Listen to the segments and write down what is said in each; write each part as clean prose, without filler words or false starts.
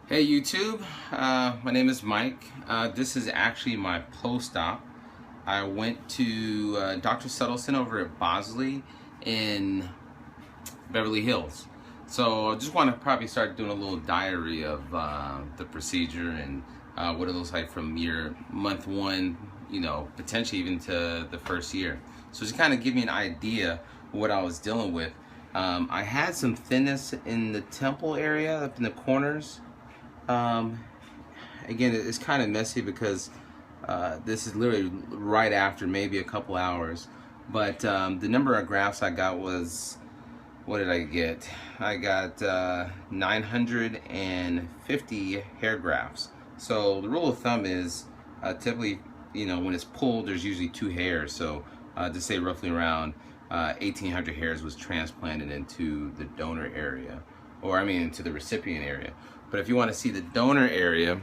Hey YouTube, my name is Mike. This is actually my post-op. I went to Dr. Suddleson over at Bosley in Beverly Hills. So I just want to probably start doing a little diary of the procedure and what it looks like from year month one, potentially even to the first year. So just kind of give me an idea of what I was dealing with. I had some thinness in the temple area, up in the corners. Again, it's kind of messy because this is literally right after maybe a couple hours. But the number of grafts I got was, what did I get? I got 950 hair grafts. So the rule of thumb is typically, when it's pulled, there's usually 2 hairs. So to say roughly around 1,800 hairs was transplanted into the donor area, or into the recipient area. But if you want to see the donor area,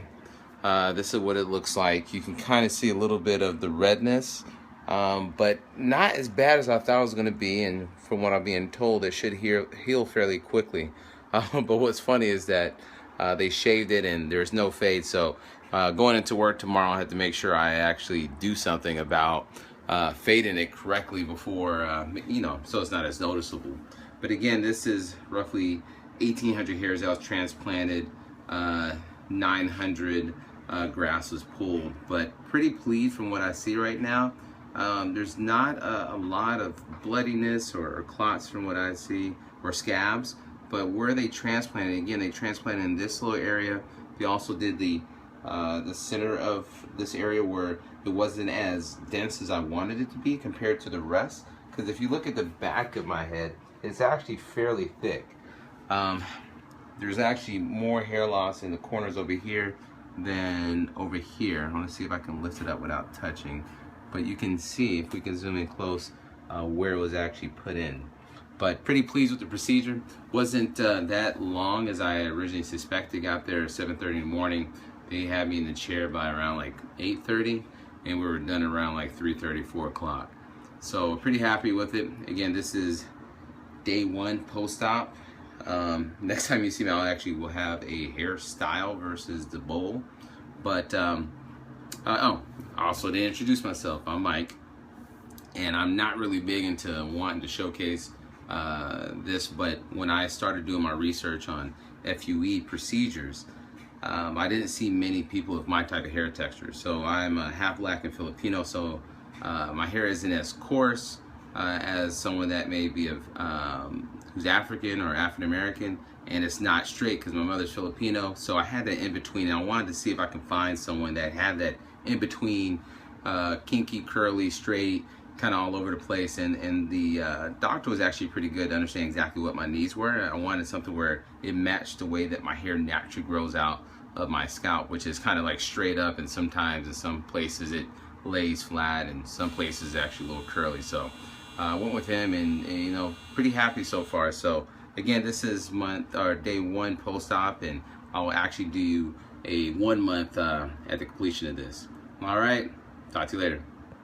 this is what it looks like. You can kind of see a little bit of the redness, but not as bad as I thought it was going to be. And from what I'm being told, it should heal fairly quickly. But what's funny is that they shaved it and there's no fade. So going into work tomorrow, I have to make sure I actually do something about fading it correctly before, so it's not as noticeable. But again, this is roughly 1,800 hairs that was transplanted. 900 grafts was pulled, but pretty pleased from what I see right now. There's not a lot of bloodiness or clots from what I see, or scabs, but where they transplanted, again, they transplanted in this little area. They also did the center of this area where it wasn't as dense as I wanted it to be compared to the rest, because if you look at the back of my head, it's actually fairly thick. There's actually more hair loss in the corners over here than over here. I want to see if I can lift it up without touching. But you can see, if we can zoom in close, where it was actually put in. But pretty pleased with the procedure. Wasn't that long as I originally suspected. Got there at 7:30 in the morning. They had me in the chair by around like 8:30, and we were done around like 3:30, 4 o'clock. So pretty happy with it. Again, this is day 1 post-op. Next time you see me, will have a hairstyle versus the bowl. But also to introduce myself, I'm Mike, and I'm not really big into wanting to showcase this, but when I started doing my research on FUE procedures, I didn't see many people with my type of hair texture. So I'm half black and Filipino, so my hair isn't as coarse as someone that may be of who's African or African American, and it's not straight because my mother's Filipino. So I had that in between, and I wanted to see if I can find someone that had that in between, kinky, curly, straight, kind of all over the place. And the doctor was actually pretty good to understand exactly what my needs were. I wanted something where it matched the way that my hair naturally grows out of my scalp, which is kind of like straight up, and sometimes in some places it lays flat, and some places actually a little curly. So I went with him, and pretty happy so far. So again, this is day 1 post-op, and I'll actually do a 1 month at the completion of this. All right, talk to you later.